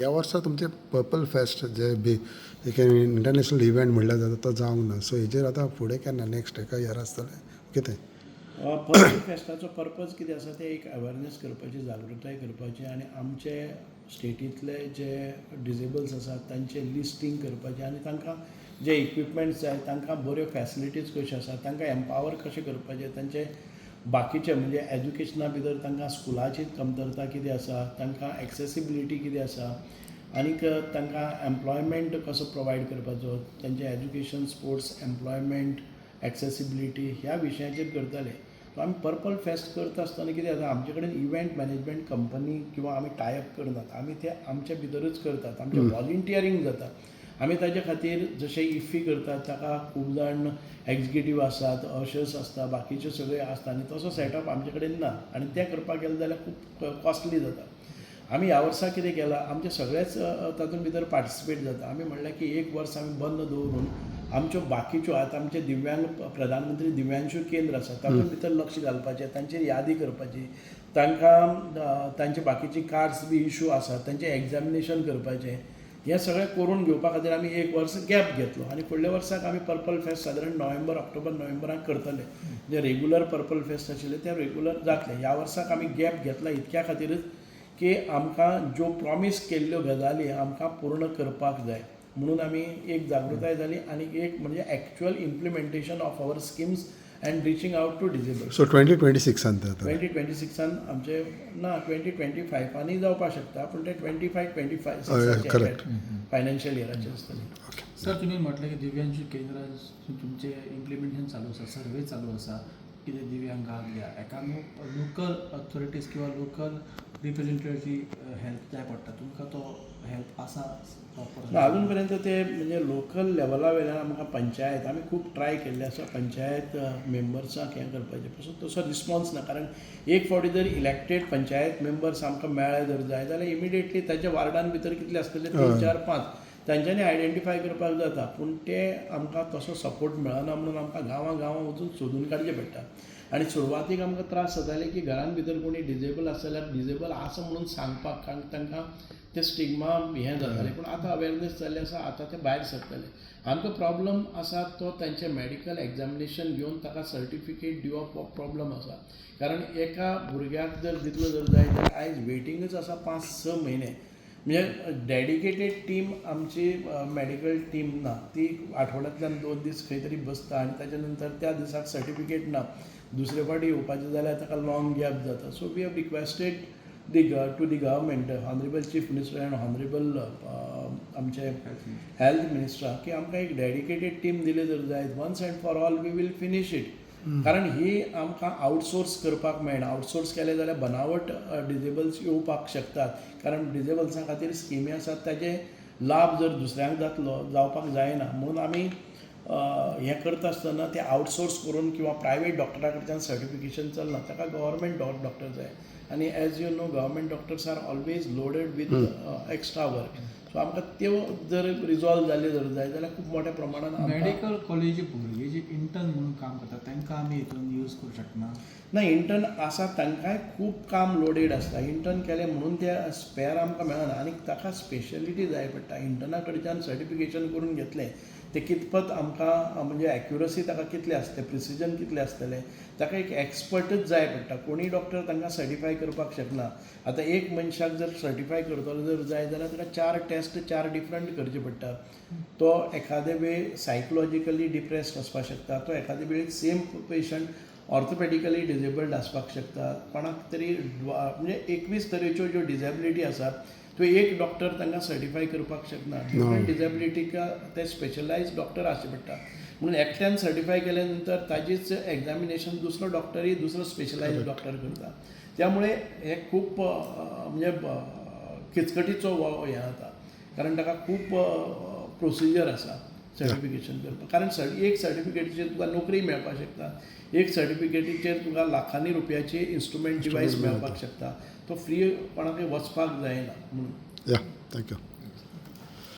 ह्या वर्सा तुमचे पर्पल फेस्ट जे एक इंटरनॅशनल इव्हेंट म्हणल्यार जाता तो जावंक ना, सो हेजेर आतां फुडें केन्ना नेक्स्ट एका इयर आसतलें कितें? पर्पल फेस्टाचो पर्पज कितें आसा तें एक अवेरनेस करपाची, जागृताय करपाची आनी आमचे स्टेटींतले जे डिजेबल्स आसात तांचे लिस्टिंग करपाचें आनी तांकां जे इक्विपमेंट्स जाय तांकां बऱ्यो फॅसिलिटीज कश्यो आसात तांकां एम्पावर कशें करपाचें, तांचे बाकीचे म्हणजे एज्युकेशना भितर तांकां स्कुलाची कमतरता कितें आसा, तांकां एक्सेसिबिलिटी कितें आसा आनीक तांकां एम्प्लॉयमेंट कसो प्रोवायड करपाचो, तांचें एज्युकेशन, स्पोर्ट्स, एम्प्लॉयमेंट, एक्सेसिबिलिटी ह्या विशयाचेर करतले. सो आमी पर्पल फेस्ट करता आसतना कितें जाता, आमचे कडेन इव्हेंट मॅनेजमेंट कंपनी किंवा आमी टायअप करनात, आमी ते आमचे भितरूच करतात, आमचें वॉलंटियरींग जाता. आमी ताजे खातीर जशें इफ्फी करतात ताका खूब जाण एक्झिक्युटीव आसात, अशर्स आसता, बाकीचे सगळे आसता आनी तसो सेटअप आमचे कडेन ना आनी तें करपाक गेले जाल्यार खूब कॉस्टली जाता. आमी ह्या वर्सा कितें केलां, आमचे सगळेच तातूंत भितर पार्टिसिपेट जाता. आमी म्हणलें की एक वर्स आमी बंद दवरून आमच्यो बाकीच्यो आतां आमचे दिव्यांग प्रधानमंत्री दिव्यांशू केंद्र आसा तातूंत भितर लक्ष घालपाचें, तांचेर यादी करपाची, तांकां तांचे बाकीची कार्ड्स बी इश्यू आसात तांचें एग्जामिनेशन करपाचें, हें सगळें करून घेवपा खातीर आमी एक वर्स गॅप घेतलो आनी फुडल्या वर्साक आमी पर्पल फेस्ट सादारण ऑक्टोबर नोव्हेंबराक करतले. जे रेगुलर पर्पल फेस्ट आशिल्ले ते रेगुलर जातले. ह्या वर्साक आमी गॅप घेतला इतक्या खातीरच की आमकां ज्यो प्रॉमीस केल्ल्यो गजाली आमकां पूर्ण करपाक जाय म्हणून आमी एक जागृताय जाली आनी एक म्हणजे actual implementation of our schemes and reaching out to disable. So 2026 2026 आमचे ना 2025 जावपाक शकता पूण ते 25 करेक्ट फायनान्शियल इयराचे आसतले. सर तुमी म्हटलें की दिव्यांशी केंद्र तुमचे इम्प्लिमेंटेशन चालू आसा, सर्वे चालू आसा, कितें दिव्यांगाक घ्या एका लोकल ऑथॉरिटीज किंवा लोकल रिप्रेझेंटेटिव्हची हेल्प जाय पडटा, तुमकां तो हेल्प आसा? अजून पर्यंत ते म्हणजे लोकल लेवला वयल्यान आमकां पंचायत आमी खूब ट्राय केल्ले आसा पंचायत मेंबर्सांक हें करपाचें पासून तसो रिस्पॉन्स ना. कारण एक फावटी जर इलेक्टेड पंचायत मेंबर्स आमकां मेळ्ळे जर जाय जाल्यार इमिडिएटली ताच्या वार्डान भितर कितले आसतले 3, 4, 5 तांच्यांनी आयडेंटिफाय करपाक जाता पूण ते आमकां तसो सपोर्ट मेळना म्हणून आमकां गांवां वचून सोदून काडचें पडटा. आनी सुरवातीक आमकां त्रास जाताले की घरान भितर कोणी डिजेबल आसा जाल्यार डिजेबल आसा म्हणून सांगपाक कारण तांकां ते स्टिग्मा हें जातालें पूण आतां अवेरनेस जाल्ली आसा, आतां ते भायर सरतले. आमकां प्रॉब्लम आसा तो तांचें मॅडिकल एग्जामिनेशन घेवन ताका सर्टिफिकेट दिवप हो प्रॉब्लम आसा. कारण एका भुरग्याक जर दितलो जर जाय जाल्यार आयज वेटिंगच आसा 5-6 म्हयने. म्हणजे डेडिकेटेड टीम आमची मॅडिकल टीम ना, ती आठवड्यांतल्यान 2 दीस खंय तरी बसता आनी ताच्या नंतर त्या दिसाक सर्टिफिकेट ना, दुसरे फावटी येवपाचें जाल्यार ताका लॉंग गॅप जाता. So we have requested to the government, honourable chief minister and honourable आमचे हेल्थ मिनिस्टर की आमकां एक डेडिकेटेड टीम दिली जर जायत once and for all we will finish it. कारण ही आमकां आउटसोर्स करपाक मेळना. आउटसोर्स केलें जाल्यार बनावट डिजेबल्स येवपाक शकतात. कारण डिजेबल्सां खातीर स्किमी आसात ताजे लाभ जर दुसऱ्यांक जावपाक जायना म्हणून आमी हें करता आसतना ते आउटसोर्स करून किंवा प्रायवेट डॉक्टरा कडच्यान सर्टिफिकेशन चलना, ताका गव्हर्मेंट डॉक्टर जाय आनी as you know government doctors are always loaded with extra work. So आमकां त्यो जर रिजॉल्व जाल्यो जर जाय जाल्यार खूब मोठ्या प्रमाणान मेडिकल कॉलेजी भुरगीं जी इंटर्न म्हणून काम करतात तांकां आमी हितून यूज करूं शकना? ना, इंटर्न आसा तांकांय खूब काम लोडेड आसता. इंटर्न केलें म्हणून ते स्पेअर आमकां मेळना आनी ताका स्पेशलिटी जाय पडटा. इंटर्ना कडच्यान सर्टिफिकेशन करून घेतलें ते कितपत आमकां म्हणजे एक्युरसी ताका कितलें आसतलें, प्रिसिजन कितलें आसतलें, ताका एक एक्सपर्टच जाय पडटा. कोणीय डॉक्टर तांकां सर्टिफाय करपाक शकना. आतां एक मनशाक जर सर्टिफाय करतलो जर जाय जाल्यार ताका 4 टेस्ट 4 डिफरंट करचे पडटा. तो एखादे वेळ सायकोलॉजिकली डिप्रेस्ड आसपाक शकता, तो एखादे वेळ सेम पेशंट ऑर्थोपॅडिकली डिजेबल्ड आसपाक शकता, कोणाक तरी म्हणजे 21 तरेच्यो ज्यो डिजेबिलिटी आसात त्यो एक डॉक्टर तांकां सर्टिफाय करपाक शकना. डिफरंट डिजेबिलिटीक ते स्पेशलायज्ड डॉक्टर आसचे पडटा म्हणून एकट्यान सर्टिफाय केल्या नंतर ताजीच एग्जामिनेशन दुसरो डॉक्टरय दुसरो स्पेशलायज्ड डॉक्टर करता. त्यामुळे हे खूब म्हणजे किचकटीचो हें जाता कारण ताका खूब प्रोसिजर आसा सर्टिफिकेशन करपाक. कारण एक सर्टिफिकेटीचेर तुका नोकरी मेळपाक शकता, एक सर्टिफिकेटीचेर तुका लाखांनी रुपयाची इन्स्ट्रुमेंट डिवायस मेळपाक शकता. तो फ्री कोणाकय वचपाक जायना म्हणून. या थँक्यू.